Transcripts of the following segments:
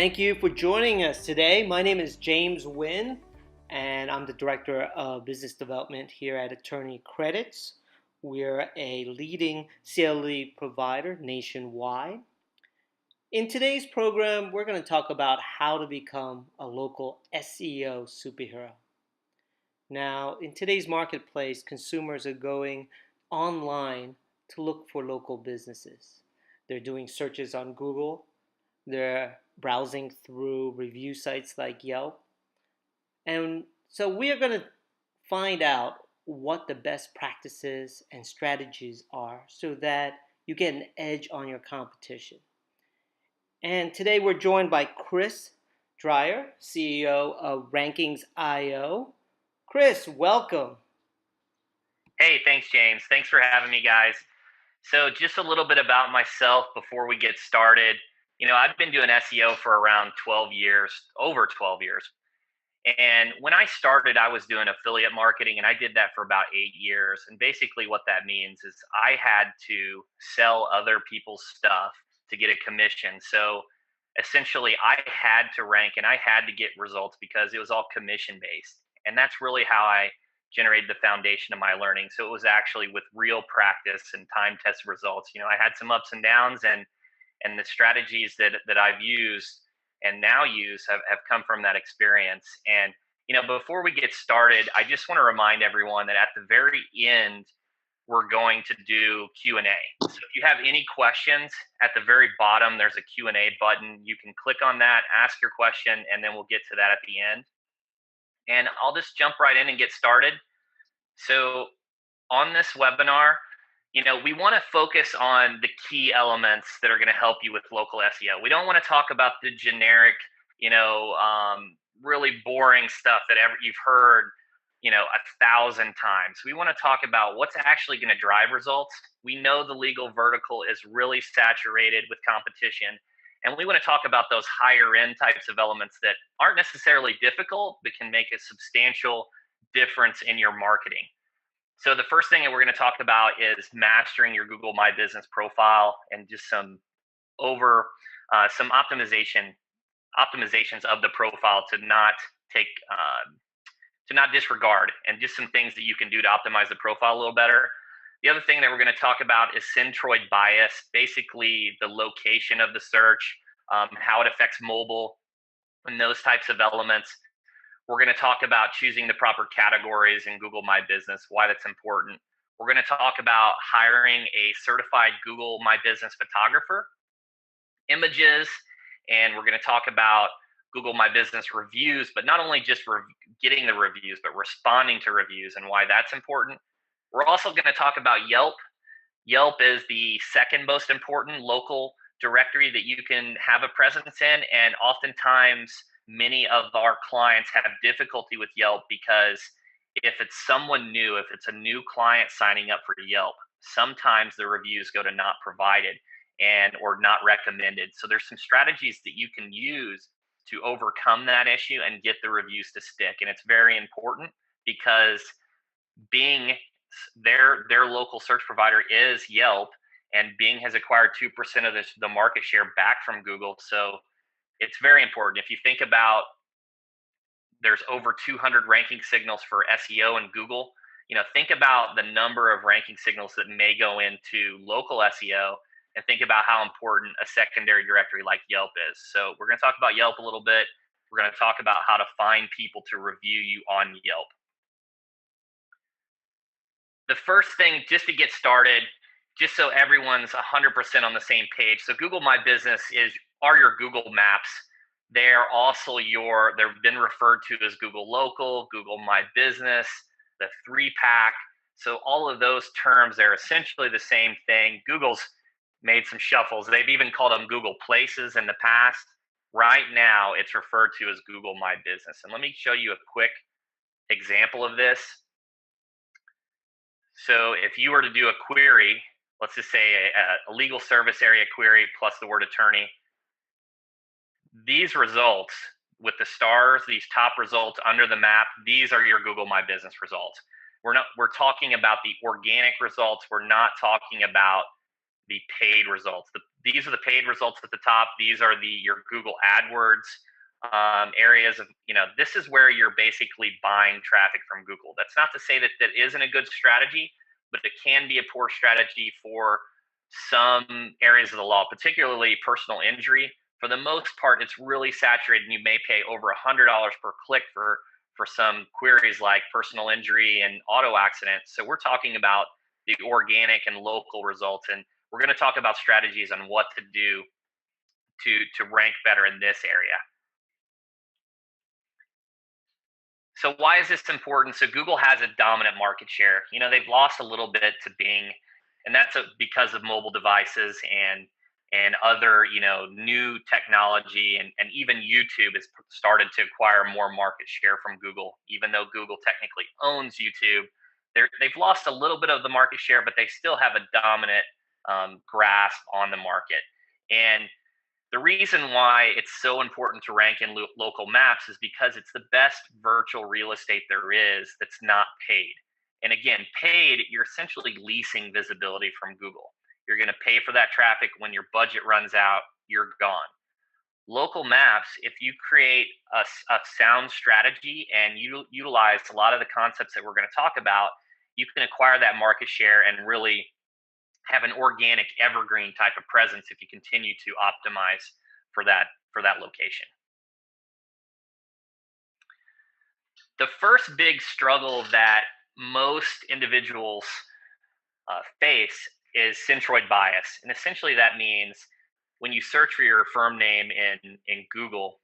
Thank you for joining us today. My name is James Wynn, and I'm the Director of Business Development here at Attorney Credits. We're a leading CLE provider nationwide. In today's program, we're going to talk about how to become a local SEO superhero. Now, in today's marketplace, consumers are going online to look for local businesses. They're doing searches on Google. They're browsing through review sites like Yelp. And so we are going to find out what the best practices and strategies are so that you get an edge on your competition. And today we're joined by Chris Dreyer, CEO of Rankings.io. Chris, welcome. Hey, thanks, James. Thanks for having me, guys. So just a little bit about myself before we get started. I've been doing SEO for around 12 years, over 12 years. And when I started, I was doing affiliate marketing, and I did that for about 8 years. And basically what that means is I had to sell other people's stuff to get a commission. So essentially I had to rank and I had to get results because it was all commission based. And that's really how I generated the foundation of my learning. So it was actually with real practice and time tested results. I had some ups and downs, and the strategies that I've used and now use have come from that experience. And before we get started, I just want to remind everyone that at the very end, we're going to do Q&A. So if you have any questions, at the very bottom, there's a Q&A button. You can click on that, ask your question, and then we'll get to that at the end. And I'll just jump right in and get started. So on this webinar, we want to focus on the key elements that are going to help you with local SEO. We don't want to talk about the generic, really boring stuff that you've heard, 1,000 times. We want to talk about what's actually going to drive results. We know the legal vertical is really saturated with competition, and we want to talk about those higher end types of elements that aren't necessarily difficult, but can make a substantial difference in your marketing. So the first thing that we're going to talk about is mastering your Google My Business profile and just some optimizations of the profile to not disregard, and just some things that you can do to optimize the profile a little better. The other thing that we're going to talk about is Centroid Bias, basically the location of the search, how it affects mobile, and those types of elements. We're going to talk about choosing the proper categories in Google My Business, why that's important. We're going to talk about hiring a certified Google My Business photographer, images, and we're going to talk about Google My Business reviews, but not only just getting the reviews, but responding to reviews and why that's important. We're also going to talk about Yelp. Yelp is the second most important local directory that you can have a presence in, and oftentimes many of our clients have difficulty with Yelp because if it's someone new, if it's a new client signing up for Yelp, sometimes the reviews go to not provided or not recommended. So there's some strategies that you can use to overcome that issue and get the reviews to stick. And it's very important because Bing, their local search provider is Yelp, and Bing has acquired 2% of the market share back from Google. So it's very important. If you think about, there's over 200 ranking signals for SEO in Google. Think about the number of ranking signals that may go into local SEO, and think about how important a secondary directory like Yelp is. So we're going to talk about Yelp a little bit. We're going to talk about how to find people to review you on Yelp. The first thing, just to get started, just so everyone's 100% on the same page. So Google My Business are your Google Maps. They've been referred to as Google Local, Google My Business, the 3-pack. So all of those terms, they're essentially the same thing. Google's made some shuffles. They've even called them Google Places in the past. Right now, it's referred to as Google My Business. And let me show you a quick example of this. So if you were to do a query, let's just say a legal service area query plus the word attorney, these results with the stars, these top results under the map, these are your Google My Business results. We're talking about the organic results. We're not talking about the paid results. these are the paid results at the top. These are your Google AdWords areas of, this is where you're basically buying traffic from Google. That's not to say that that isn't a good strategy, but it can be a poor strategy for some areas of the law, particularly personal injury. For the most part, it's really saturated, and you may pay over $100 per click for some queries like personal injury and auto accidents. So we're talking about the organic and local results, and we're going to talk about strategies on what to do to rank better in this area. So why is this important? So Google has a dominant market share. They've lost a little bit to Bing, and that's because of mobile devices and other new technology, and even YouTube has started to acquire more market share from Google. Even though Google technically owns YouTube, they've lost a little bit of the market share, but they still have a dominant grasp on the market. And the reason why it's so important to rank in local maps is because it's the best virtual real estate there is that's not paid. And again, paid, you're essentially leasing visibility from Google. You're going to pay for that traffic. When your budget runs out, you're gone. Local maps, if you create a sound strategy and you utilize a lot of the concepts that we're going to talk about, you can acquire that market share and really have an organic evergreen type of presence if you continue to optimize for that location. The first big struggle that most individuals face is centroid bias, and essentially that means when you search for your firm name in Google,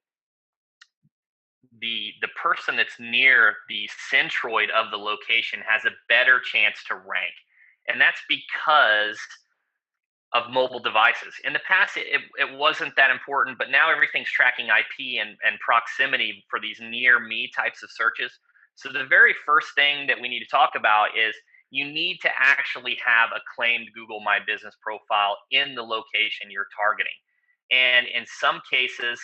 the person that's near the centroid of the location has a better chance to rank, and that's because of mobile devices. In the past, it wasn't that important, but now everything's tracking IP and proximity for these near me types of searches. So the very first thing that we need to talk about is you need to actually have a claimed Google My Business profile in the location you're targeting. And in some cases,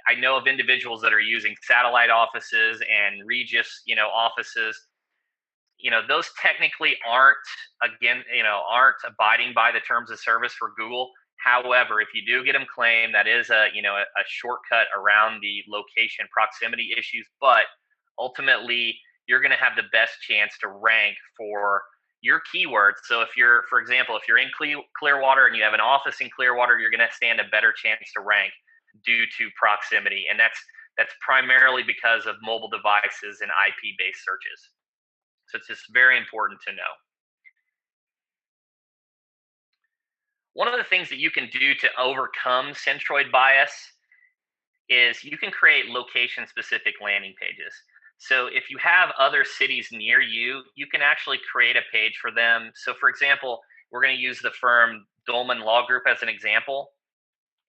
I know of individuals that are using satellite offices and Regis, offices. Those technically aren't abiding by the terms of service for Google. However, if you do get them claimed, that is a shortcut around the location proximity issues. But ultimately, you're going to have the best chance to rank for your keywords. So for example, if you're in Clearwater and you have an office in Clearwater, you're going to stand a better chance to rank due to proximity, and that's primarily because of mobile devices and IP-based searches. So it's just very important to know. One of the things that you can do to overcome centroid bias is you can create location-specific landing pages. So if you have other cities near you, you can actually create a page for them. So for example, we're going to use the firm Dolman Law Group as an example.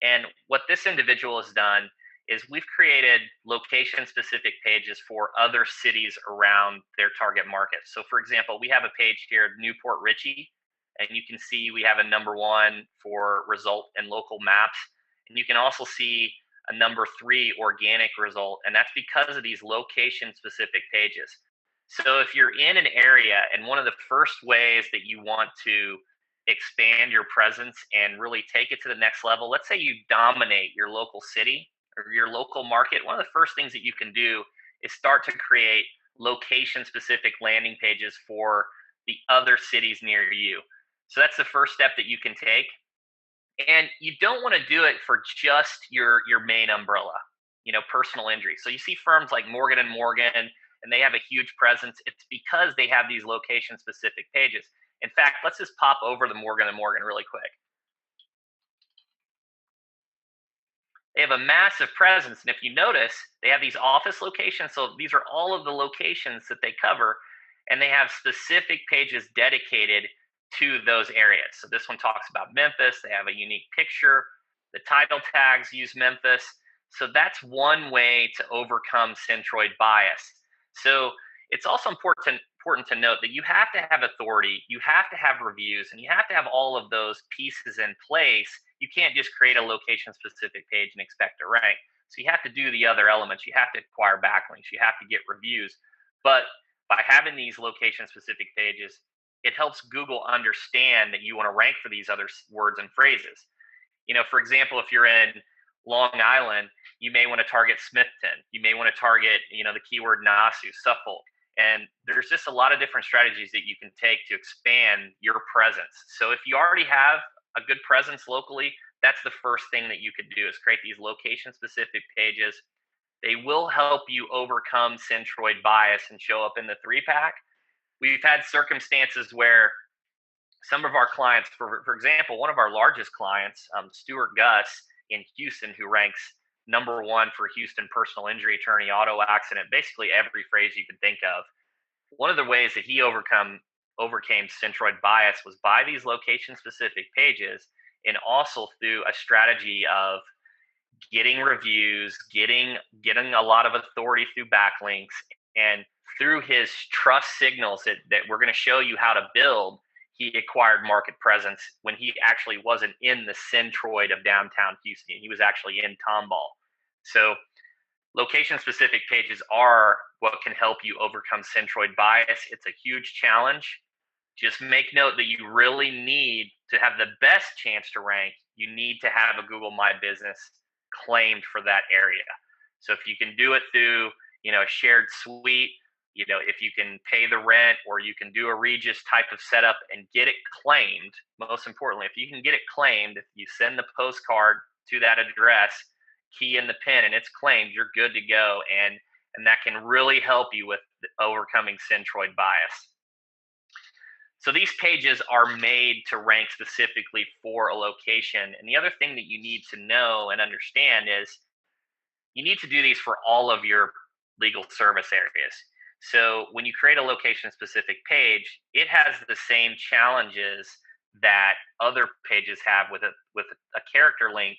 And what this individual has done is we've created location-specific pages for other cities around their target market. So for example, we have a page here, Newport Richey, and you can see we have a number 1 for result in local maps. And you can also see a number 3 organic result, and that's because of these location-specific pages. So if you're in an area, and one of the first ways that you want to expand your presence and really take it to the next level, let's say you dominate your local city or your local market, one of the first things that you can do is start to create location-specific landing pages for the other cities near you. So that's the first step that you can take. And you don't want to do it for just your main umbrella, personal injury. So you see firms like Morgan and Morgan, and they have a huge presence. It's because they have these location-specific pages. In fact, let's just pop over the Morgan and Morgan really quick. They have a massive presence, and if you notice, they have these office locations. So these are all of the locations that they cover, and they have specific pages dedicated to those areas. So this one talks about Memphis. They have a unique picture. The title tags use Memphis. So that's one way to overcome centroid bias. So it's also important to note that you have to have authority, you have to have reviews, and you have to have all of those pieces in place. You can't just create a location-specific page and expect to rank. So you have to do the other elements. You have to acquire backlinks. You have to get reviews. But by having these location-specific pages, it helps Google understand that you want to rank for these other words and phrases. For example, if you're in Long Island, you may want to target Smithton. You may want to target, the keyword Nassau, Suffolk. And there's just a lot of different strategies that you can take to expand your presence. So if you already have a good presence locally, that's the first thing that you could do is create these location specific pages. They will help you overcome centroid bias and show up in the 3-pack. We've had circumstances where some of our clients, for example, one of our largest clients, Stuart Gus in Houston, who ranks #1 for Houston personal injury attorney, auto accident, basically every phrase you can think of. One of the ways that he overcame centroid bias was by these location specific pages, and also through a strategy of getting reviews, getting a lot of authority through backlinks, and through his trust signals that we're going to show you how to build. He acquired market presence when he actually wasn't in the centroid of downtown Houston. He was actually in Tomball. So location specific pages are what can help you overcome centroid bias. It's a huge challenge. Just make note that you really need to have the best chance to rank. You need to have a Google My Business claimed for that area. So if you can do it through, a shared suite, if you can pay the rent, or you can do a Regis type of setup and get it claimed. Most importantly, if you can get it claimed, if you send the postcard to that address, key in the pin, and it's claimed, you're good to go. And that can really help you with overcoming centroid bias. So these pages are made to rank specifically for a location. And the other thing that you need to know and understand is you need to do these for all of your legal service areas. So when you create a location specific page, it has the same challenges that other pages have with a character length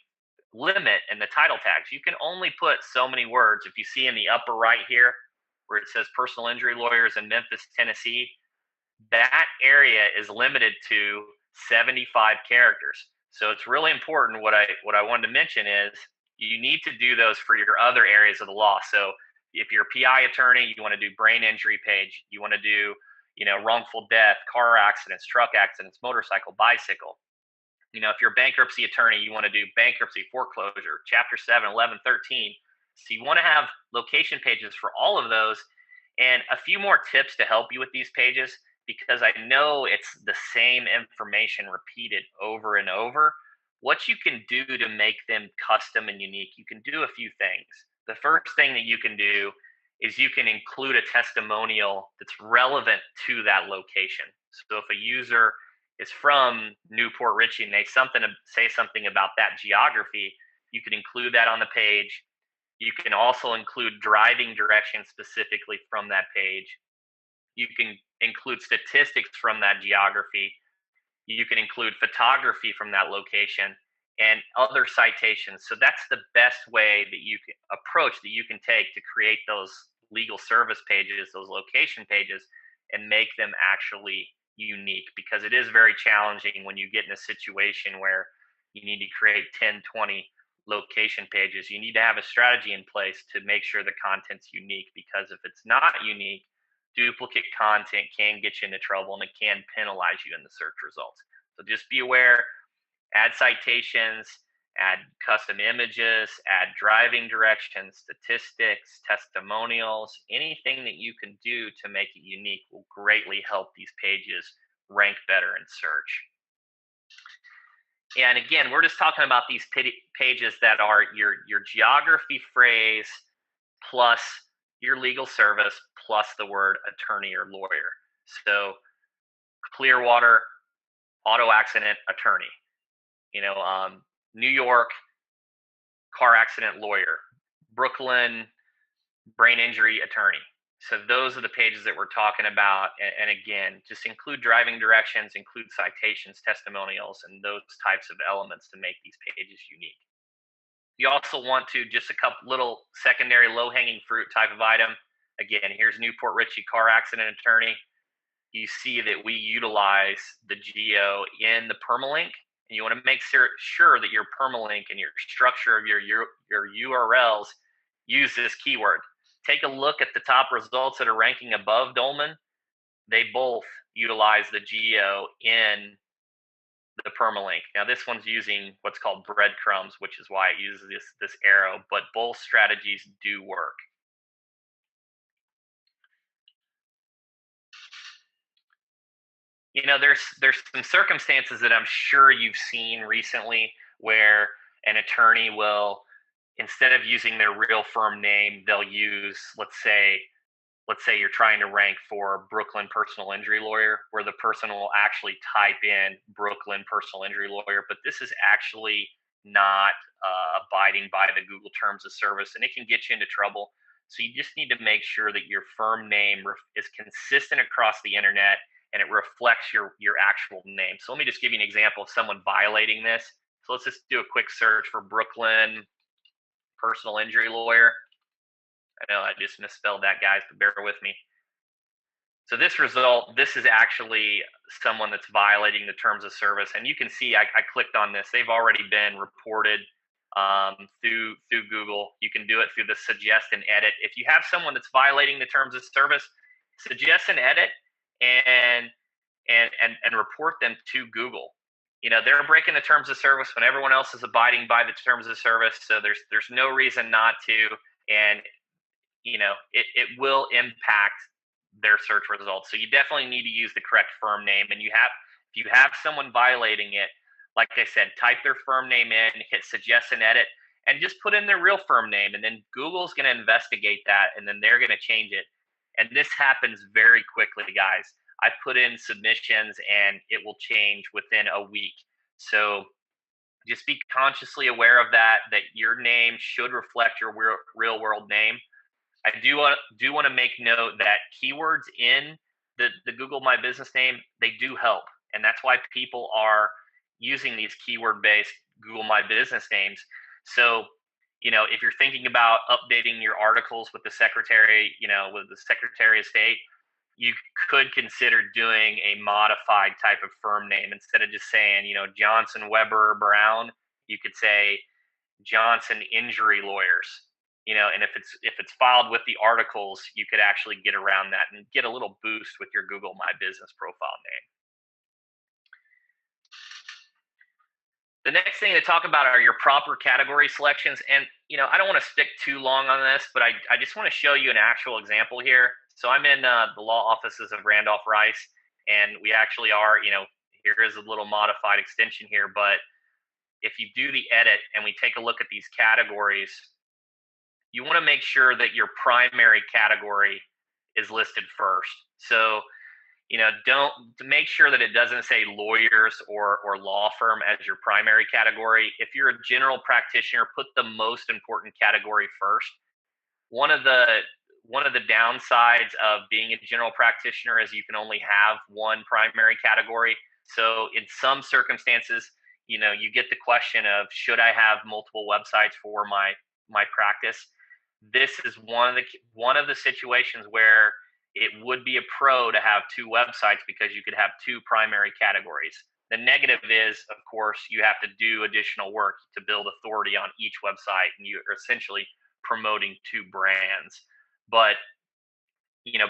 limit in the title tags. You can only put so many words. If you see in the upper right here where it says personal injury lawyers in Memphis, Tennessee, that area is limited to 75 characters. So it's really important. What I wanted to mention is you need to do those for your other areas of the law. So if you're a PI attorney, you want to do brain injury page, you want to do, wrongful death, car accidents, truck accidents, motorcycle, bicycle. If you're a bankruptcy attorney, you want to do bankruptcy, foreclosure, chapter 7, 11, 13. So you want to have location pages for all of those, and a few more tips to help you with these pages, because I know it's the same information repeated over and over. What you can do to make them custom and unique, you can do a few things. The first thing that you can do is you can include a testimonial that's relevant to that location. So if a user is from Newport Richey and they say something about that geography, you can include that on the page. You can also include driving directions specifically from that page. You can include statistics from that geography. You can include photography from that location and other citations. So that's the best way that you can approach that you can take to create those legal service pages, those location pages, and make them actually unique, because it is very challenging when you get in a situation where you need to create 10, 20 location pages. You need to have a strategy in place to make sure the content's unique, because if it's not unique, duplicate content can get you into trouble and it can penalize you in the search results. So just be aware, add citations, add custom images, add driving directions, statistics, testimonials. Anything that you can do to make it unique will greatly help these pages rank better in search. And again, we're just talking about these pages that are your geography phrase plus your legal service plus the word attorney or lawyer. So Clearwater, auto accident attorney. New York, car accident lawyer. Brooklyn, brain injury attorney. So those are the pages that we're talking about. And again, just include driving directions, include citations, testimonials, and those types of elements to make these pages unique. You also want to, just a couple little secondary low-hanging fruit type of item. Again, here's Newport Richey car accident attorney. You see that we utilize the geo in the permalink, and you want to make sure that your permalink and your structure of your URLs use this keyword. Take a look at the top results that are ranking above Dolman. They both utilize the geo in the permalink. Now this one's using what's called breadcrumbs, which is why it uses this arrow, but both strategies do work. There's some circumstances that I'm sure you've seen recently where an attorney will, instead of using their real firm name, they'll use, let's say you're trying to rank for Brooklyn personal injury lawyer, where the person will actually type in Brooklyn personal injury lawyer, but this is actually not abiding by the Google terms of service, and it can get you into trouble. So you just need to make sure that your firm name is consistent across the internet and it reflects your actual name. So let me just give you an example of someone violating this. So let's just do a quick search for Brooklyn personal injury lawyer. I know I just misspelled that, guys, but bear with me. So this is actually someone that's violating the terms of service. And you can see I clicked on this. They've already been reported through Google. You can do it through the suggest and edit. If you have someone that's violating the terms of service, suggest and edit and report them to Google. They're breaking the terms of service when everyone else is abiding by the terms of service. So there's no reason not to. And it will impact their search results. So you definitely need to use the correct firm name. And if you have someone violating it, like I said, type their firm name in, hit suggest and edit, and just put in their real firm name. And then Google's going to investigate that, and then they're going to change it. And this happens very quickly, guys. I put in submissions, and it will change within a week. So just be consciously aware of that your name should reflect your real world name. I do want to make note that keywords in the Google My Business name, they do help. And that's why people are using these keyword-based Google My Business names. So, if you're thinking about updating your articles with the Secretary, with the Secretary of State, you could consider doing a modified type of firm name. Instead of just saying, Johnson Weber Brown, you could say Johnson Injury Lawyers. And if it's filed with the articles, you could actually get around that and get a little boost with your Google My Business profile name. The next thing to talk about are your proper category selections. And, I don't want to stick too long on this, but I just want to show you an actual example here. So I'm in the law offices of Randolph Rice, and we actually are, here is a little modified extension here, but if you do the edit and we take a look at these categories, you want to make sure that your primary category is listed first. So, don't to make sure that it doesn't say lawyers or law firm as your primary category. If you're a general practitioner, put the most important category first. One of the downsides of being a general practitioner is you can only have one primary category. So in some circumstances, you get the question of, should I have multiple websites for my practice? This is one of the situations where it would be a pro to have two websites, because you could have two primary categories. The negative is, of course, you have to do additional work to build authority on each website, and you're essentially promoting two brands. But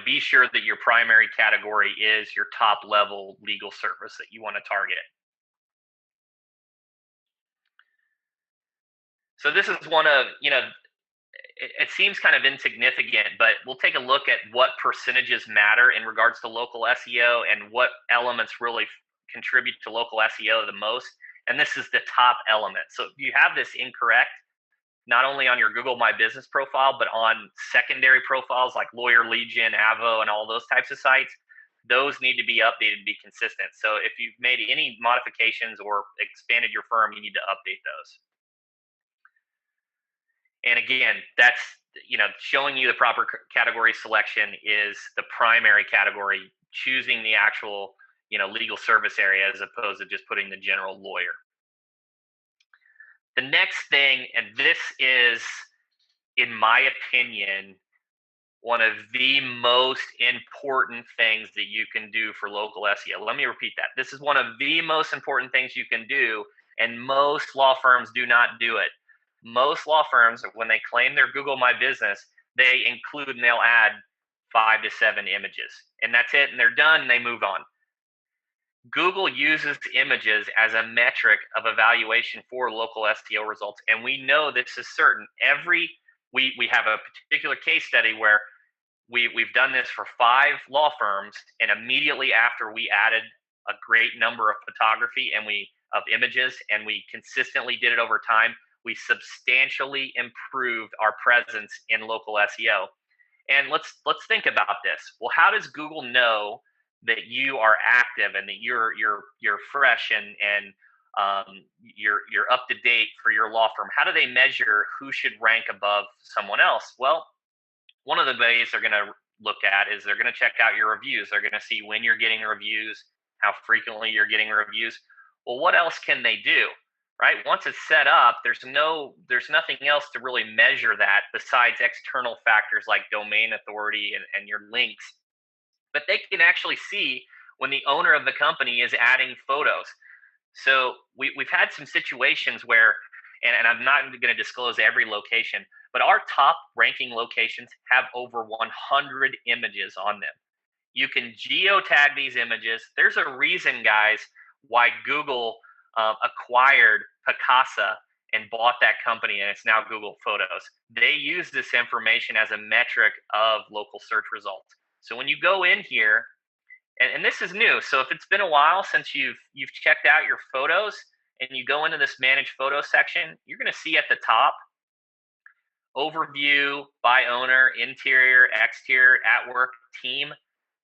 be sure that your primary category is your top level legal service that you want to target. So this is one of, it seems kind of insignificant, but we'll take a look at what percentages matter in regards to local SEO and what elements really contribute to local SEO the most. And this is the top element. So if you have this incorrect, not only on your Google My Business profile, but on secondary profiles like Lawyer Legion, Avo, and all those types of sites, those need to be updated to be consistent. So if you've made any modifications or expanded your firm, you need to update those. And again, that's, showing you the proper category selection is the primary category, choosing the actual, legal service area as opposed to just putting the general lawyer. The next thing, and this is, in my opinion, one of the most important things that you can do for local SEO. Let me repeat that. This is one of the most important things you can do, and most law firms do not do it. Most law firms, when they claim their Google My Business, they include and they'll add 5 to 7 images, and that's it, and they're done, and they move on. Google uses images as a metric of evaluation for local SEO results, and we know this is certain. We have a particular case study where we've done this for 5 law firms, and immediately after we added a great number of photography and we of images, and we consistently did it over time, we substantially improved our presence in local SEO. And let's think about this. Well, how does Google know that you are active and that you're fresh and you're up to date for your law firm? How do they measure who should rank above someone else? Well, one of the ways they're going to look at is they're going to check out your reviews. They're going to see when you're getting reviews, how frequently you're getting reviews. Well, what else can they do? Right? Once it's set up, there's nothing else to really measure that besides external factors like domain authority and your links. But they can actually see when the owner of the company is adding photos. So we've had some situations where, and I'm not going to disclose every location, but our top ranking locations have over 100 images on them. You can geotag these images. There's a reason, guys, why Google acquired Picasa and bought that company, and it's now Google Photos. They use this information as a metric of local search results. So when you go in here, and this is new, so if it's been a while since you've checked out your photos and you go into this manage photo section, you're going to see at the top overview by owner, interior, exterior, at work, team.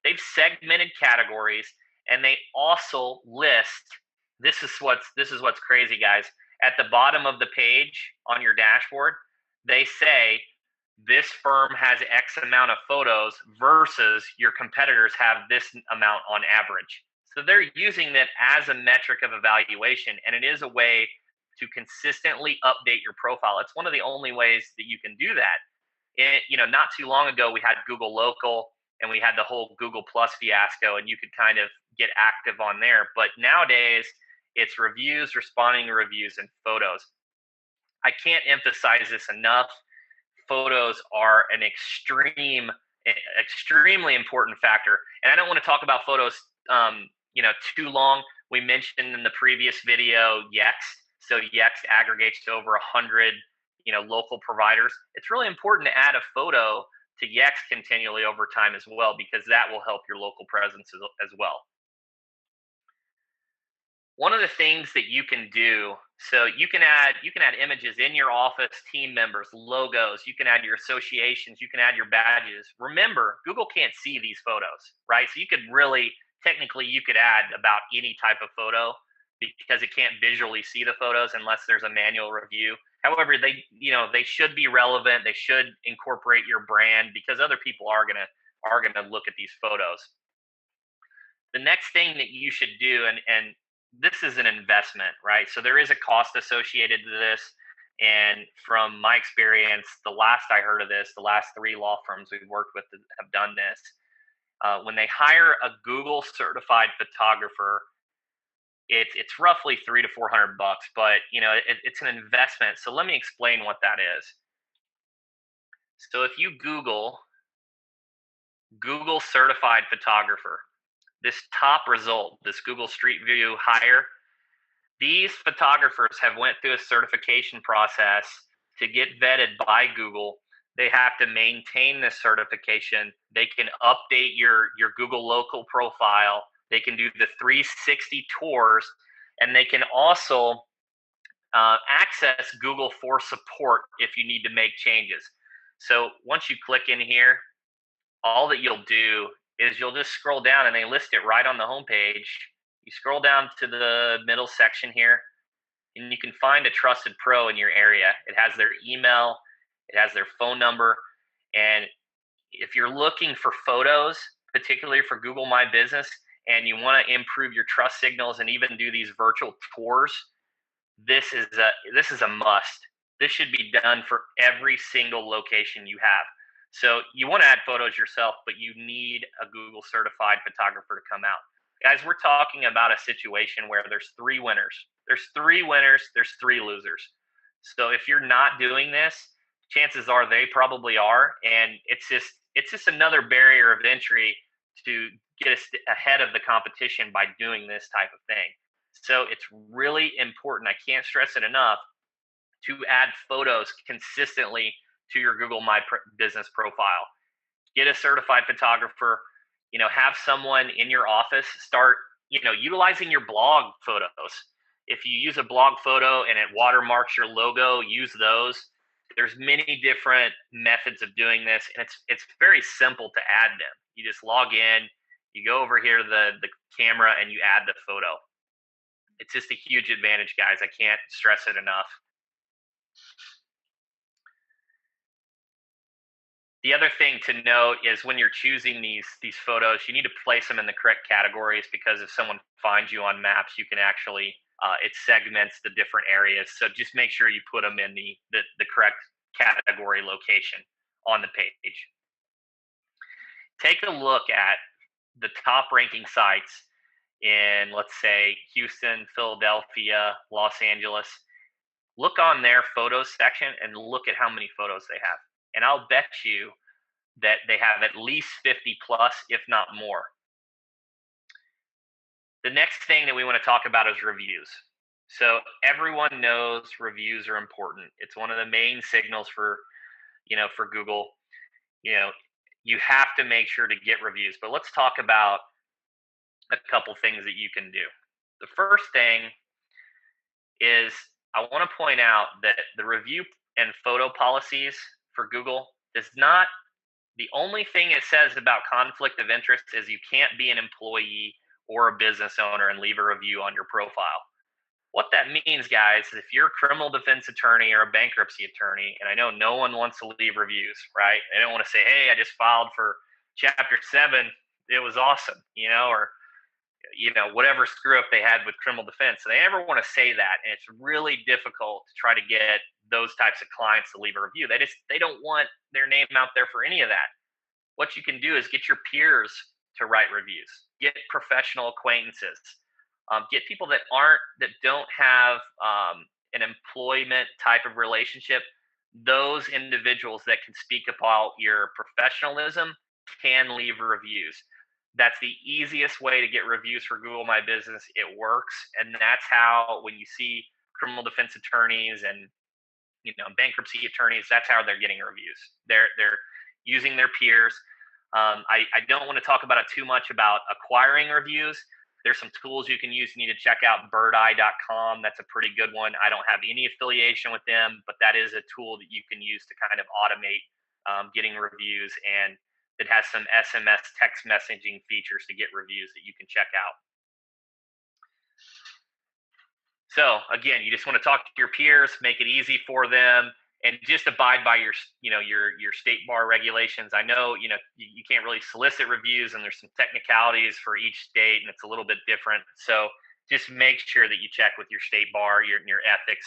They've segmented categories, and they also list, this is what's crazy, guys. At the bottom of the page on your dashboard, they say this firm has X amount of photos versus your competitors have this amount on average. So they're using that as a metric of evaluation, and it is a way to consistently update your profile. It's one of the only ways that you can do that. Not too long ago, we had Google Local and we had the whole Google Plus fiasco, and you could kind of get active on there. But nowadays, it's reviews, responding to reviews, and photos. I can't emphasize this enough. Photos are an extremely important factor. And I don't want to talk about photos, too long. We mentioned in the previous video, Yext. So Yext aggregates to over 100, local providers. It's really important to add a photo to Yext continually over time as well, because that will help your local presence as well. One of the things that you can do, so you can add images in your office, team members, logos, you can add your associations, you can add your badges. Remember, Google can't see these photos, right? So you could add about any type of photo because it can't visually see the photos unless there's a manual review. However, they should be relevant. They should incorporate your brand because other people are gonna look at these photos. The next thing that you should do, and this is an investment, right? So there is a cost associated to this. And from my experience, the last I heard of this, the last 3 law firms we've worked with that have done this, when they hire a Google certified photographer, it's roughly 300 to 400 bucks, but it's an investment. So let me explain what that is. So if you Google certified photographer, this top result, this Google Street View hire, these photographers have went through a certification process to get vetted by Google. They have to maintain this certification. They can update your Google local profile. They can do the 360 tours, and they can also access Google for support if you need to make changes. So once you click in here, all that you'll do is you'll just scroll down, and they list it right on the homepage. You scroll down to the middle section here, and you can find a trusted pro in your area. It has their email, it has their phone number, and if you're looking for photos, particularly for Google My Business, and you want to improve your trust signals and even do these virtual tours, this is a must. This should be done for every single location you have. So you want to add photos yourself, but you need a Google certified photographer to come out. Guys, we're talking about a situation where there's 3 winners. There's 3 losers. So if you're not doing this, chances are they probably are, and it's just another barrier of entry to get ahead of the competition by doing this type of thing. So it's really important. I can't stress it enough to add photos consistently to your Google Business profile. Get a certified photographer, have someone in your office start, utilizing your blog photos. If you use a blog photo and it watermarks your logo, use those. There's many different methods of doing this, and it's very simple to add them. You just log in, you go over here to the camera, and you add the photo. It's just a huge advantage, guys. I can't stress it enough. The other thing to note is when you're choosing these photos, you need to place them in the correct categories, because if someone finds you on maps, you can actually it segments the different areas. So just make sure you put them in the correct category location on the page. Take a look at the top ranking sites in, let's say, Houston, Philadelphia, Los Angeles. Look on their photos section and look at how many photos they have. And I'll bet you that they have at least 50 plus, if not more. The next thing that we want to talk about is reviews. So everyone knows reviews are important. It's one of the main signals for Google. You have to make sure to get reviews. But let's talk about a couple things that you can do. The first thing is, I want to point out that the review and photo policies for Google does not, the only thing it says about conflict of interest is you can't be an employee or a business owner and leave a review on your profile. What that means, guys, is if you're a criminal defense attorney or a bankruptcy attorney, and I know no one wants to leave reviews, right? They don't want to say, hey, I just filed for Chapter 7. It was awesome, or whatever screw up they had with criminal defense. So they never want to say that. And it's really difficult to try to get those types of clients to leave a review. They don't want their name out there for any of that. What you can do is get your peers to write reviews, get professional acquaintances, get people that don't have an employment type of relationship. Those individuals that can speak about your professionalism can leave reviews. That's the easiest way to get reviews for Google My Business. It works, and that's how, when you see criminal defense attorneys and bankruptcy attorneys, that's how they're getting reviews. They're using their peers. I don't want to talk about it too much about acquiring reviews. There's some tools you can use. You need to check out birdeye.com. That's a pretty good one. I don't have any affiliation with them, but that is a tool that you can use to kind of automate getting reviews, and it has some SMS text messaging features to get reviews that you can check out. So again, you just want to talk to your peers, make it easy for them, and just abide by your state bar regulations. I know you can't really solicit reviews, and there's some technicalities for each state, and it's a little bit different. So just make sure that you check with your state bar, your ethics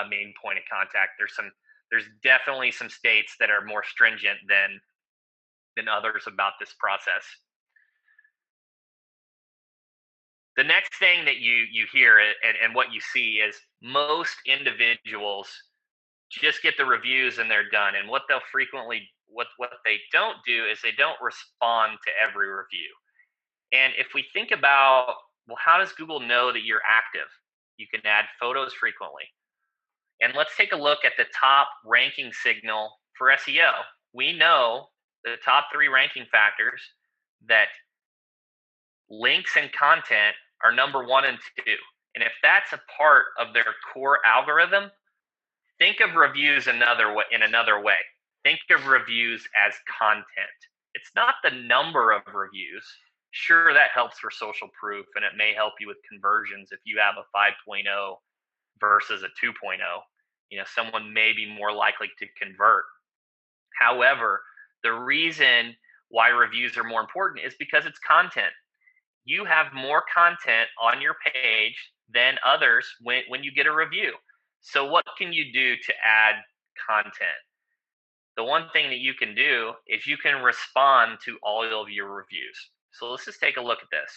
main point of contact. There's definitely some states that are more stringent than others about this process. The next thing that you hear and what you see is most individuals just get the reviews and they're done. And what they don't do is they don't respond to every review. And if we think about, well, how does Google know that you're active? You can add photos frequently. And let's take a look at the top ranking signal for SEO. We know the top 3 ranking factors that links and content are number 1 and 2. And if that's a part of their core algorithm, think of reviews in another way. Think of reviews as content. It's not the number of reviews. Sure, that helps for social proof, and it may help you with conversions if you have a 5.0 versus a 2.0. Someone may be more likely to convert. However, the reason why reviews are more important is because it's content. You have more content on your page than others when you get a review. So what can you do to add content? The one thing that you can do is you can respond to all of your reviews. So let's just take a look at this.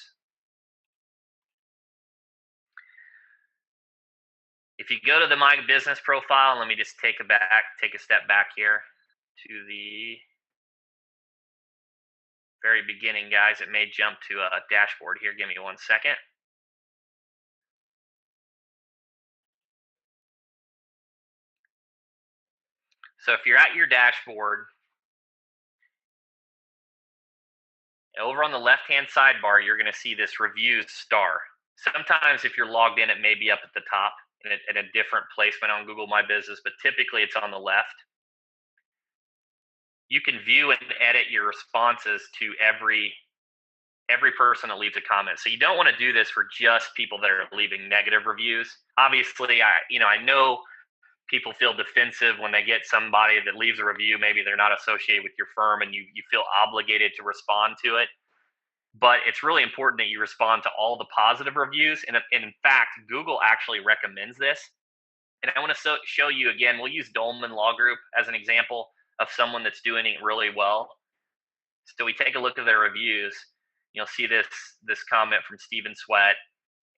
If you go to the My Business profile, let me just take a step back here to the very beginning, guys. It may jump to a dashboard here. Give me 1 second. So if you're at your dashboard, over on the left-hand sidebar, you're going to see this reviews star. Sometimes if you're logged in, it may be up at the top in a different placement on Google My Business, but typically it's on the left. You can view and edit your responses to every person that leaves a comment. So you don't want to do this for just people that are leaving negative reviews. Obviously, I know people feel defensive when they get somebody that leaves a review. Maybe they're not associated with your firm, and you feel obligated to respond to it. But it's really important that you respond to all the positive reviews. And in fact, Google actually recommends this. And I want to show you again. We'll use Dolman Law Group as an example of someone that's doing it really well. So we take a look at their reviews. You'll see this comment from Stephen Sweat,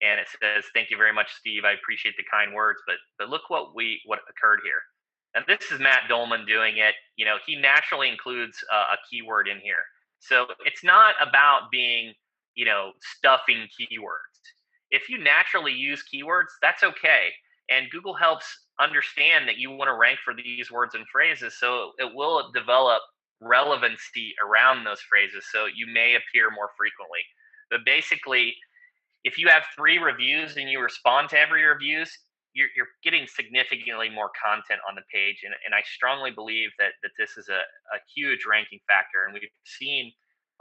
and it says, "Thank you very much, Steve. I appreciate the kind words, but look what occurred here." And this is Matt Dolman doing it. He naturally includes a keyword in here, so it's not about being stuffing keywords. If you naturally use keywords, that's okay, and Google helps understand that you want to rank for these words and phrases, so it will develop relevancy around those phrases, so you may appear more frequently. But basically, if you have 3 reviews and you respond to every reviews, you're getting significantly more content on the page. And I strongly believe that this is a huge ranking factor. And we've seen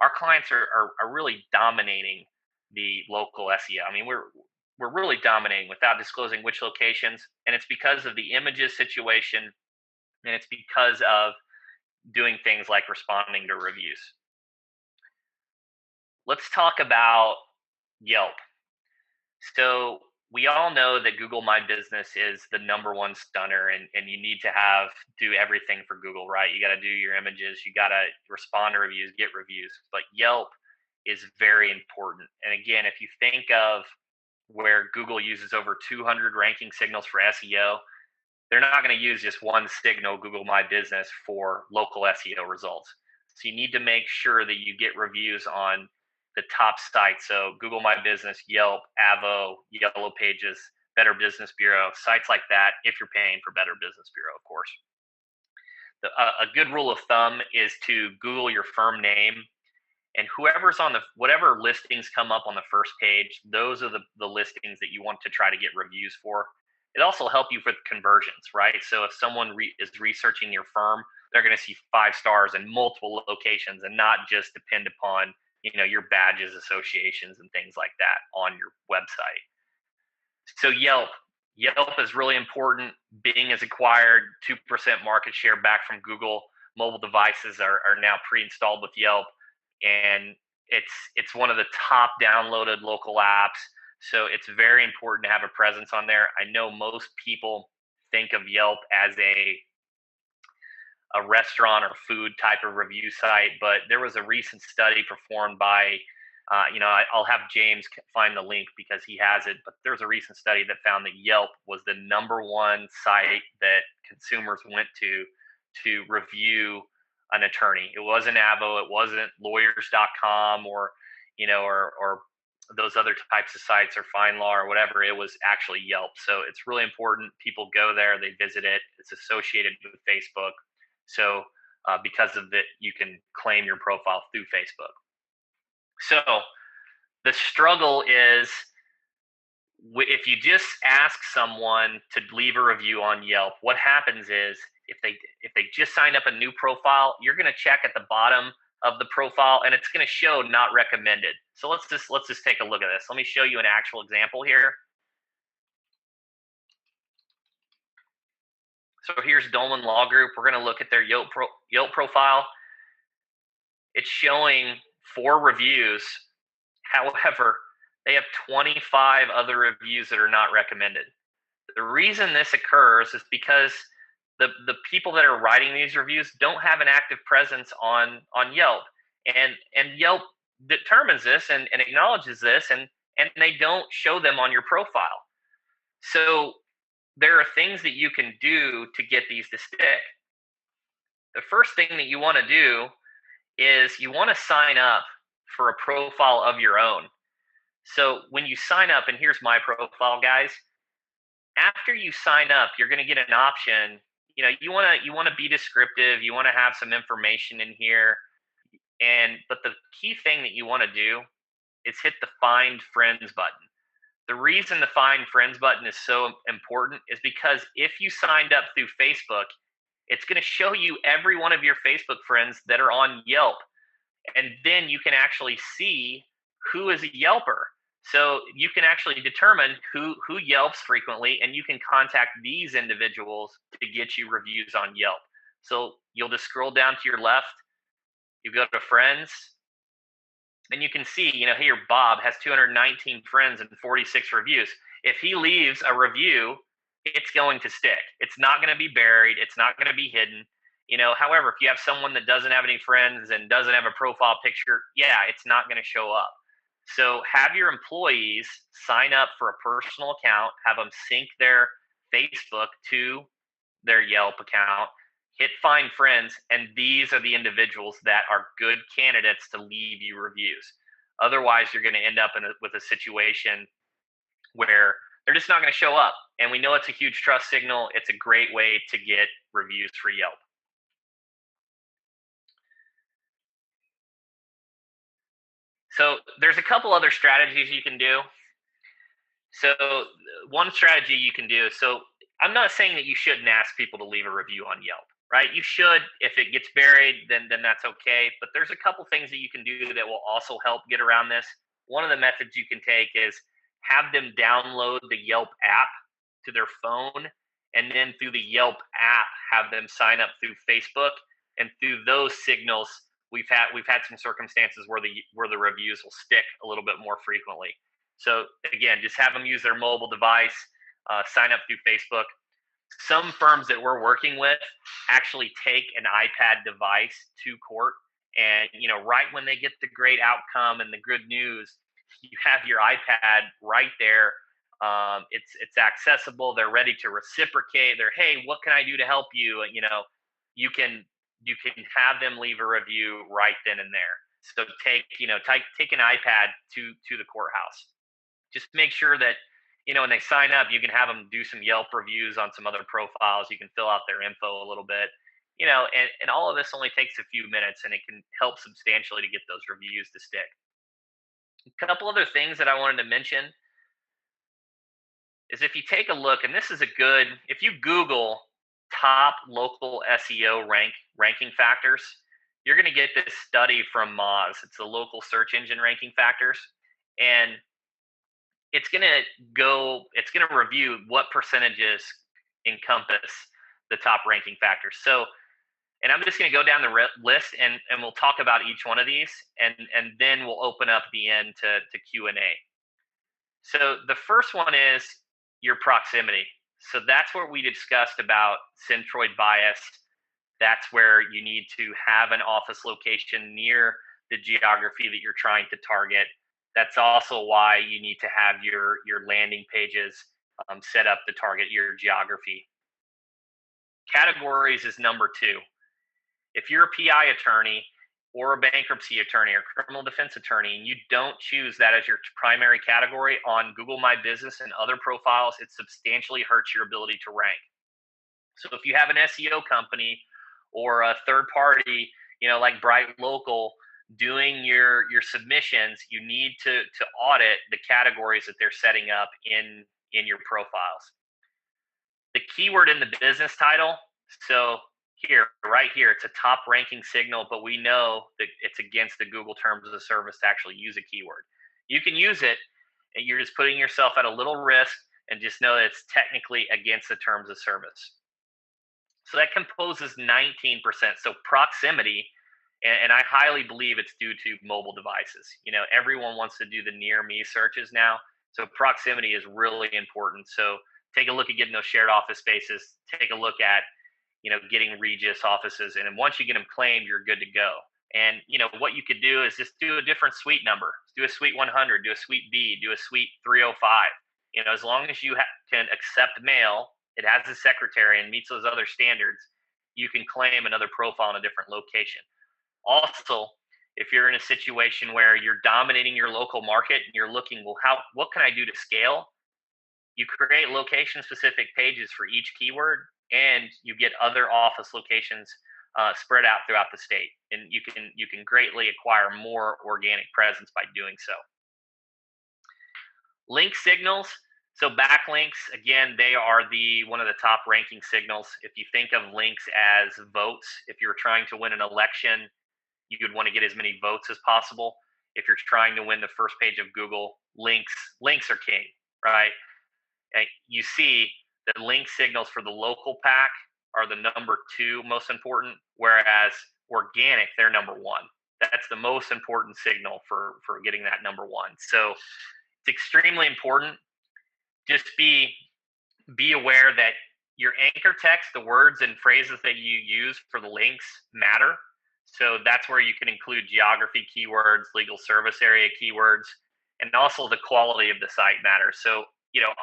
our clients are really dominating the local SEO. I mean, we're really dominating without disclosing which locations. And it's because of the images situation, and it's because of doing things like responding to reviews. Let's talk about Yelp. So we all know that Google My Business is the number one stunner, and you need to do everything for Google, right? You got to do your images, you got to respond to reviews, get reviews. But Yelp is very important. And again, if you think of where Google uses over 200 ranking signals for SEO, they're not going to use just one signal, Google My Business, for local SEO results. So you need to make sure that you get reviews on the top sites. So Google My Business, Yelp, Avo, Yellow Pages, Better Business Bureau, sites like that, if you're paying for Better Business Bureau, of course. A good rule of thumb is to Google your firm name, and whoever's on whatever listings come up on the first page, those are the listings that you want to try to get reviews for. It also helps you with conversions, right? So if someone is researching your firm, they're going to see 5 stars in multiple locations and not just depend upon your badges, associations, and things like that on your website. So Yelp is really important. Bing has acquired 2% market share back from Google. Mobile devices are now pre-installed with Yelp, and it's one of the top downloaded local apps. So it's very important to have a presence on there. I know most people think of Yelp as a restaurant or food type of review site, but there was a recent study performed by, I'll have James find the link because he has it, but there's a recent study that found that Yelp was the number one site that consumers went to review an attorney. It wasn't Avo, it wasn't lawyers.com or those other types of sites or FindLaw or whatever. It was actually Yelp. So it's really important. People go there, they visit it. It's associated with Facebook. So because of it, you can claim your profile through Facebook. So the struggle is if you just ask someone to leave a review on Yelp, what happens is if they just signed up a new profile, you're going to check at the bottom of the profile and it's going to show not recommended. So let's just take a look at this. Let me show you an actual example here. So here's Dolman Law Group. We're going to look at their Yelp profile. It's showing 4 reviews. However, they have 25 other reviews that are not recommended. The reason this occurs is because the people that are writing these reviews don't have an active presence on Yelp. And Yelp determines this and acknowledges this, and they don't show them on your profile. So there are things that you can do to get these to stick. The first thing that you want to do is you want to sign up for a profile of your own. So when you sign up, and here's my profile, guys. After you sign up, you're going to get an option. You want to be descriptive. You want to have some information in here, but the key thing that you want to do is hit the Find Friends button. The reason the Find Friends button is so important is because if you signed up through Facebook, it's going to show you every one of your Facebook friends that are on Yelp. And then you can actually see who is a Yelper. So you can actually determine who Yelps frequently, and you can contact these individuals to get you reviews on Yelp. So you'll just scroll down to your left, you go to friends, and you can see, here Bob has 219 friends and 46 reviews. If he leaves a review, it's going to stick. It's not going to be buried. It's not going to be hidden. However, if you have someone that doesn't have any friends and doesn't have a profile picture, yeah, it's not going to show up. So have your employees sign up for a personal account, have them sync their Facebook to their Yelp account, hit Find Friends, and these are the individuals that are good candidates to leave you reviews. Otherwise, you're going to end up with a situation where they're just not going to show up. And we know it's a huge trust signal. It's a great way to get reviews for Yelp. So there's a couple other strategies you can do. So one strategy you can do. So I'm not saying that you shouldn't ask people to leave a review on Yelp, right? You should. If it gets buried, then that's okay. But there's a couple things that you can do that will also help get around this. One of the methods you can take is have them download the Yelp app to their phone, and then through the Yelp app, have them sign up through Facebook, and through those signals, we've had some circumstances where the reviews will stick a little bit more frequently. So again, just have them use their mobile device, sign up through Facebook. Some firms that we're working with actually take an iPad device to court, and right when they get the great outcome and the good news, you have your iPad right there. It's accessible. They're ready to reciprocate. They're, hey, what can I do to help you? You can have them leave a review right then and there. So take an iPad to the courthouse. Just make sure that when they sign up, you can have them do some Yelp reviews on some other profiles. You can fill out their info a little bit, and all of this only takes a few minutes, and it can help substantially to get those reviews to stick. A couple other things that I wanted to mention is if you take a look, and this is if you Google top local SEO ranking factors, you're going to get this study from Moz. It's the local search engine ranking factors, and it's going to review what percentages encompass the top ranking factors. So, and I'm just going to go down the list, and we'll talk about each one of these, and then we'll open up the end to Q&A. So the first one is your proximity. So that's what we discussed about Centroid Bias. That's where you need to have an office location near the geography that you're trying to target. That's also why you need to have your landing pages set up to target your geography. Categories is number 2. If you're a PI attorney or a bankruptcy attorney or criminal defense attorney, and you don't choose that as your primary category on Google My Business and other profiles, it substantially hurts your ability to rank. So if you have an SEO company or a third party, like Bright Local, doing your submissions, you need to audit the categories that they're setting up in your profiles. The keyword in the business title. So right here, it's a top ranking signal, but we know that it's against the Google terms of the service to actually use a keyword. You can use it, and you're just putting yourself at a little risk, and just know that it's technically against the terms of service. So that composes 19%. So proximity, and I highly believe it's due to mobile devices. Everyone wants to do the near me searches now. So proximity is really important. So take a look at getting those shared office spaces. Take a look at, getting Regis offices. And then once you get them claimed, you're good to go. And, what you could do is just do a different suite number. Do a suite 100, do a suite B, do a suite 305. As long as you can accept mail, it has a secretary and meets those other standards, you can claim another profile in a different location. Also, if you're in a situation where you're dominating your local market and you're looking, well, what can I do to scale? You create location specific pages for each keyword, and you get other office locations spread out throughout the state, and you can greatly acquire more organic presence by doing so. Link signals. So backlinks, again, they are the one of the top ranking signals. If you think of links as votes, if you're trying to win an election, you would want to get as many votes as possible. If you're trying to win the first page of Google, links are king, right? And you see that link signals for the local pack are the number two most important, whereas organic, they're number one. That's the most important signal for getting that number one. So it's extremely important. Just be aware that your anchor text, the words and phrases that you use for the links matter. So that's where you can include geography keywords, legal service area keywords, and also the quality of the site matters. So,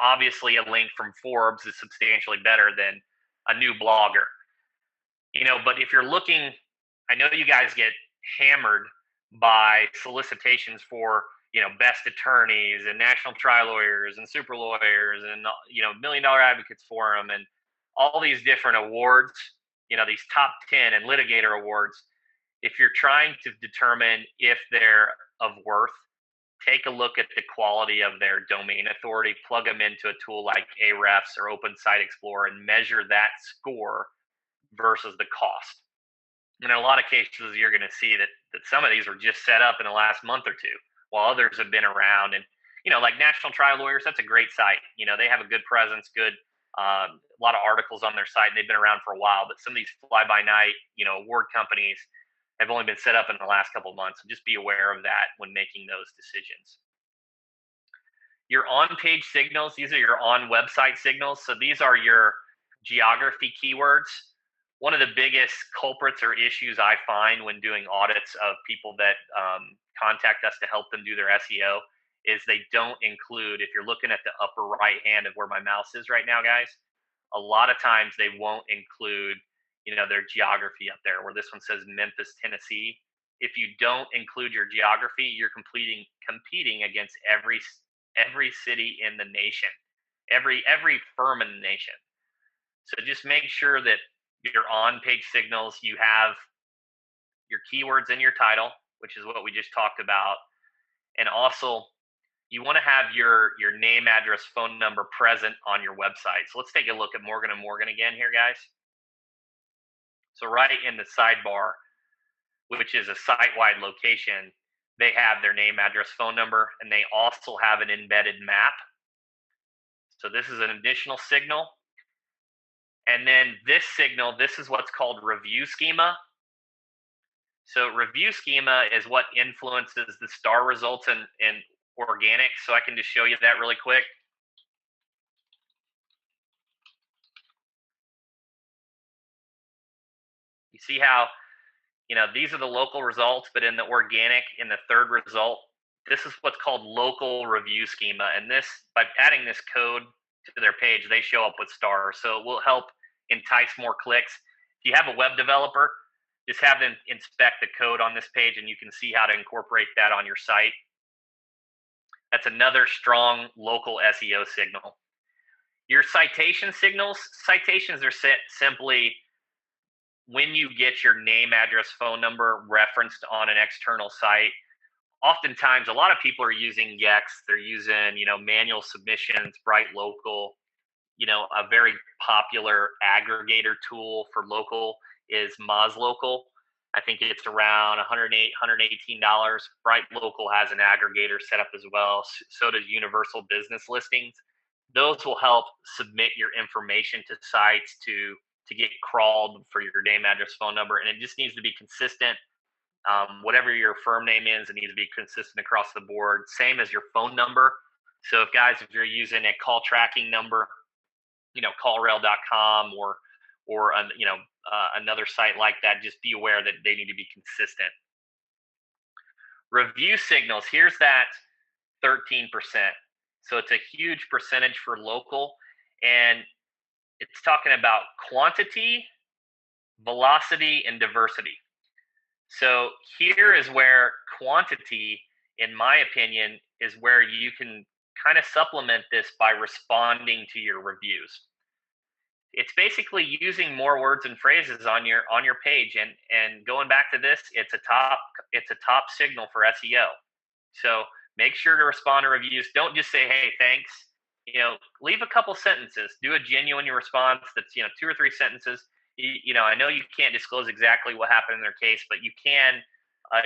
obviously a link from Forbes is substantially better than a new blogger. But if you're looking, I know you guys get hammered by solicitations for, best attorneys and national trial lawyers and super lawyers and, million dollar advocates forum and all these different awards, these top 10 and litigator awards. If you're trying to determine if they're of worth, take a look at the quality of their domain authority, plug them into a tool like Ahrefs or Open Site Explorer and measure that score versus the cost. And in a lot of cases, you're going to see that some of these were just set up in the last month or two, while others have been around. And, like National Trial Lawyers, that's a great site. They have a good presence, a lot of articles on their site, and they've been around for a while. But some of these fly-by-night, award companies have only been set up in the last couple of months. So just be aware of that when making those decisions. Your on-page signals, these are your on-website signals. So these are your geography keywords. One of the biggest culprits or issues I find when doing audits of people that contact us to help them do their SEO is they don't include, if you're looking at the upper right hand of where my mouse is right now, guys, a lot of times they won't include, their geography up there where this one says Memphis, Tennessee. If you don't include your geography, you're competing against every city in the nation, every firm in the nation. So just make sure that your on-page signals, you have your keywords in your title, which is what we just talked about, and also you want to have your name, address, phone number present on your website. So let's take a look at Morgan & Morgan again here, guys. So right in the sidebar, which is a site-wide location, they have their name, address, phone number, and they also have an embedded map. So this is an additional signal. And then this signal, this is what's called review schema. So review schema is what influences the star results in organic. So I can just show you that really quick. You see how, these are the local results, but in the organic, in the third result, this is what's called local review schema. And this, by adding this code to their page, they show up with stars. So it will help entice more clicks. If you have a web developer, just have them inspect the code on this page and you can see how to incorporate that on your site. That's another strong local SEO signal. Your citation signals, citations are simply when you get your name, address, phone number referenced on an external site. Oftentimes, a lot of people are using Yext. They're using, manual submissions, Bright Local. A very popular aggregator tool for local is Moz Local. I think it's around $108, $118. Bright Local has an aggregator set up as well. So does Universal Business Listings. Those will help submit your information to sites to get crawled for your name, address, phone number. And it just needs to be consistent. Whatever your firm name is, it needs to be consistent across the board. Same as your phone number. So if you're using a call tracking number, callrail.com or another site like that, just be aware that they need to be consistent. Review signals, here's that 13%. So it's a huge percentage for local, and it's talking about quantity, velocity, and diversity. So here is where quantity, in my opinion, is where you can kind of supplement this by responding to your reviews. It's basically using more words and phrases on your page, and going back to this, it's a top signal for SEO. So make sure to respond to reviews. Don't just say, "Hey, thanks." Leave a couple sentences. Do a genuine response that's 2 or 3 sentences. I know you can't disclose exactly what happened in their case, but you can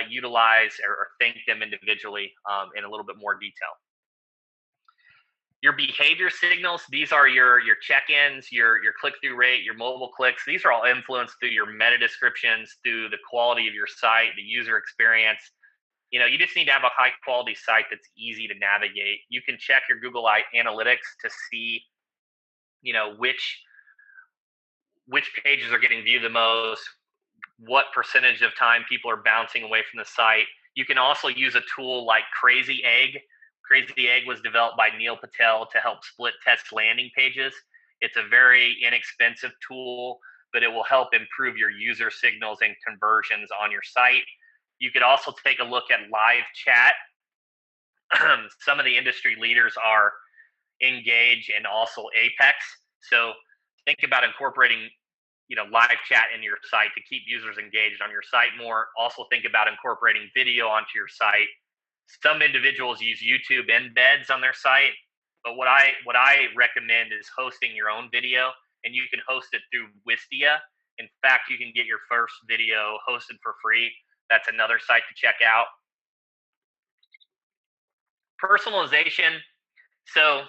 utilize or thank them individually in a little bit more detail. Your behavior signals, these are your check-ins, your click-through rate, your mobile clicks. These are all influenced through your meta descriptions, through the quality of your site, the user experience. You just need to have a high quality site that's easy to navigate. You can check your Google Analytics to see, which pages are getting viewed the most, what percentage of time people are bouncing away from the site. You can also use a tool like Crazy Egg. Crazy Egg was developed by Neil Patel to help split test landing pages. It's a very inexpensive tool, but it will help improve your user signals and conversions on your site. You could also take a look at live chat. Some of the industry leaders are Engage and also Apex. So think about incorporating live chat in your site to keep users engaged on your site more. Also think about incorporating video onto your site. Some individuals use YouTube embeds on their site, but what I recommend is hosting your own video, and you can host it through Wistia. In fact, you can get your first video hosted for free. That's another site to check out. Personalization. So,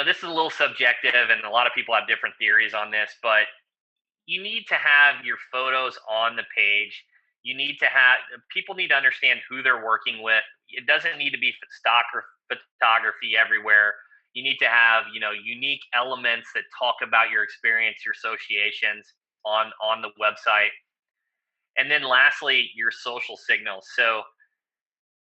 this is a little subjective, and a lot of people have different theories on this, but you need to have your photos on the page. People need to understand who they're working with. It doesn't need to be stock or photography everywhere. You need to have, unique elements that talk about your experience, your associations on the website. And then lastly, your social signals. So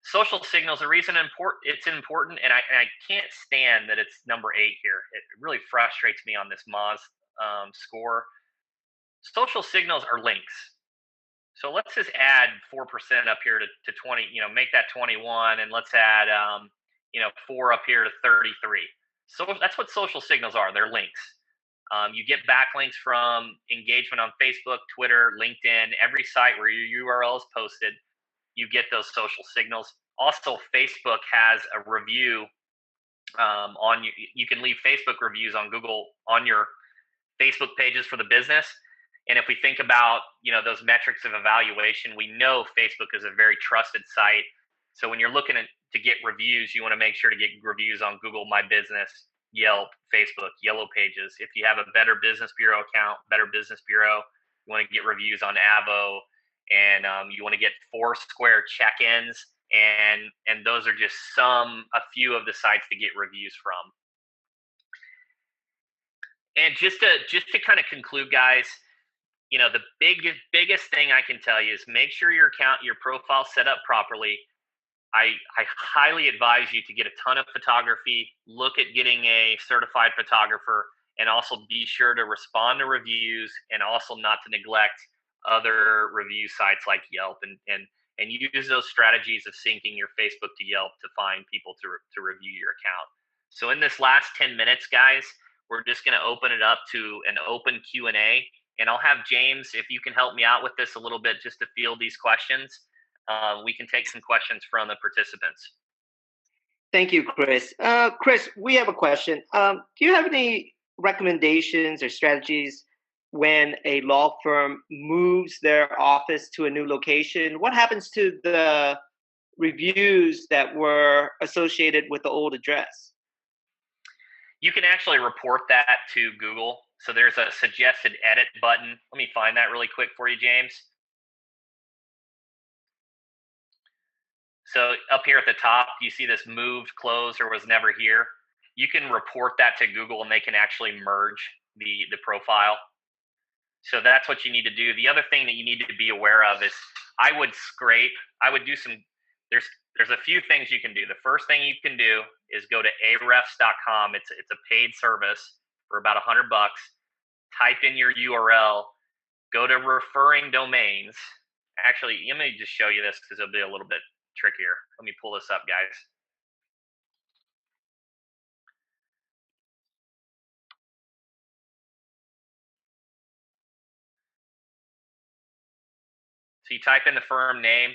social signals, the reason it's important, and I can't stand that it's number 8 here. It really frustrates me on this Moz score. Social signals are links. So let's just add 4% up here to 20, make that 21, and let's add 4 up here to 33. So that's what social signals are. They're links. You get backlinks from engagement on Facebook, Twitter, LinkedIn, every site where your URL is posted. You get those social signals. Also, Facebook has a review on you. You can leave Facebook reviews on Google on your Facebook pages for the business. And if we think about, those metrics of evaluation, we know Facebook is a very trusted site. So when you're looking to get reviews, you want to make sure to get reviews on Google My Business, Yelp, Facebook, Yellow Pages. If you have a Better Business Bureau account, Better Business Bureau, you want to get reviews on Avo, and you want to get Foursquare check-ins, and those are just a few of the sites to get reviews from. And just to kind of conclude, guys, the biggest thing I can tell you is make sure your profile set up properly. I highly advise you to get a ton of photography, look at getting a certified photographer, and also be sure to respond to reviews, and also not to neglect other review sites like Yelp, and use those strategies of syncing your Facebook to Yelp to find people to review your account. So in this last 10 minutes, guys, we're just going to open it up to an open Q&A, and I'll have James, if you can help me out with this a little bit, just to field these questions. We can take some questions from the participants. Thank you, Chris. Chris, we have a question. Do you have any recommendations or strategies when a law firm moves their office to a new location? What happens to the reviews that were associated with the old address? You can actually report that to Google. So there's a suggested edit button. Let me find that really quick for you, James. So up here at the top, you see this moved, closed, or was never here. You can report that to Google, and they can actually merge the profile. So that's what you need to do. The other thing that you need to be aware of is I would do some, there's a few things you can do. The first thing you can do is go to arefs.com. It's a paid service for about $100. Type in your URL, go to referring domains. Actually, let me just show you this because it'll be a little bit trickier. Let me pull this up, guys. So you type in the firm name.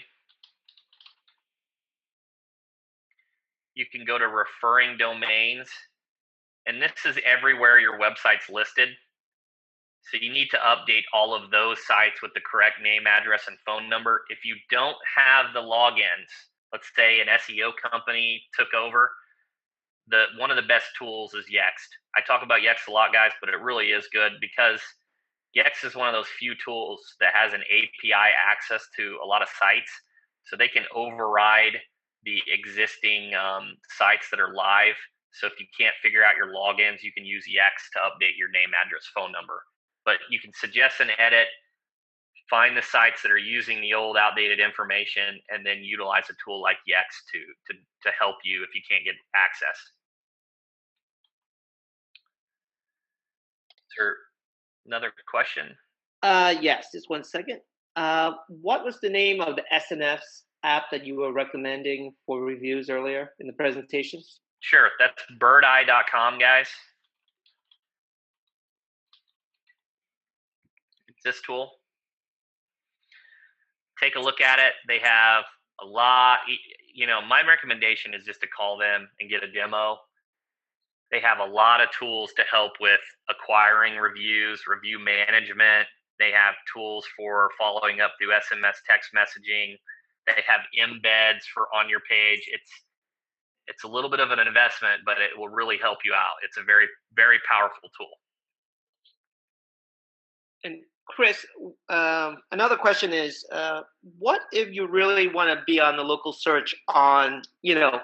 You can go to referring domains, and this is everywhere your website's listed. So you need to update all of those sites with the correct name, address, and phone number. If you don't have the logins, let's say an SEO company took over, one of the best tools is Yext. I talk about Yext a lot, guys, but it really is good because Yext is one of those few tools that has an API access to a lot of sites, so they can override the existing sites that are live. So if you can't figure out your logins, you can use Yext to update your name, address, phone number. But you can suggest an edit, find the sites that are using the old outdated information, and then utilize a tool like Yext to help you if you can't get access. Is there another question? Yes, just one second. What was the name of the SNFs app that you were recommending for reviews earlier in the presentations? Sure, that's birdeye.com, guys. It's this tool. Take a look at it. They have a lot. My recommendation is just to call them and get a demo. They have a lot of tools to help with acquiring reviews, review management. They have tools for following up through SMS text messaging. They have embeds for on your page. It's a little bit of an investment, but it will really help you out. It's a very, very powerful tool. And Chris, another question is, what if you really want to be on the local search on,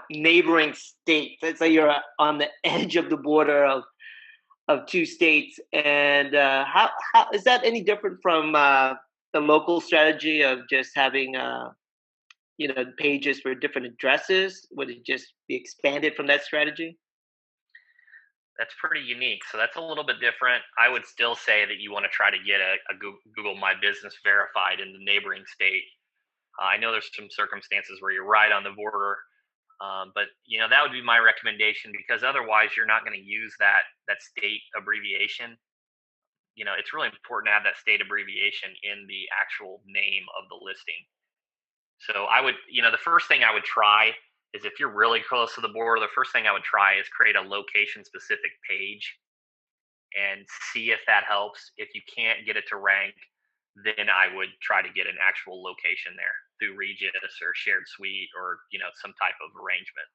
neighboring states? Let's say you're on the edge of the border of two states, and how is that any different from the local strategy of just having, pages for different addresses? Would it just be expanded from that strategy? That's pretty unique. So that's a little bit different. I would still say that you want to try to get a Google My Business verified in the neighboring state. I know there's some circumstances where you're right on the border, but that would be my recommendation because otherwise you're not going to use that state abbreviation. It's really important to have that state abbreviation in the actual name of the listing. So I would, the first thing I would try is if you're really close to the border, the first thing I would try is create a location specific page and see if that helps. If you can't get it to rank, then I would try to get an actual location there through Regis or Shared Suite or, some type of arrangement.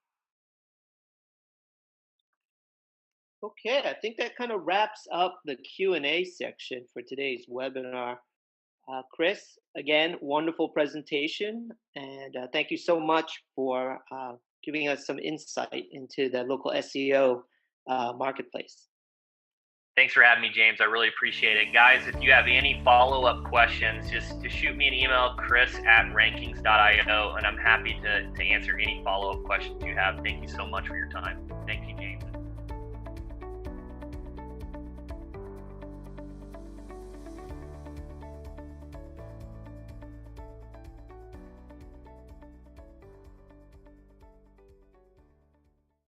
Okay, I think that kind of wraps up the Q&A section for today's webinar. Chris, again, wonderful presentation, and thank you so much for giving us some insight into the local SEO marketplace. Thanks for having me, James. I really appreciate it. Guys, if you have any follow-up questions, just shoot me an email, chris@rankings.io, and I'm happy to answer any follow-up questions you have. Thank you so much for your time. Thank you.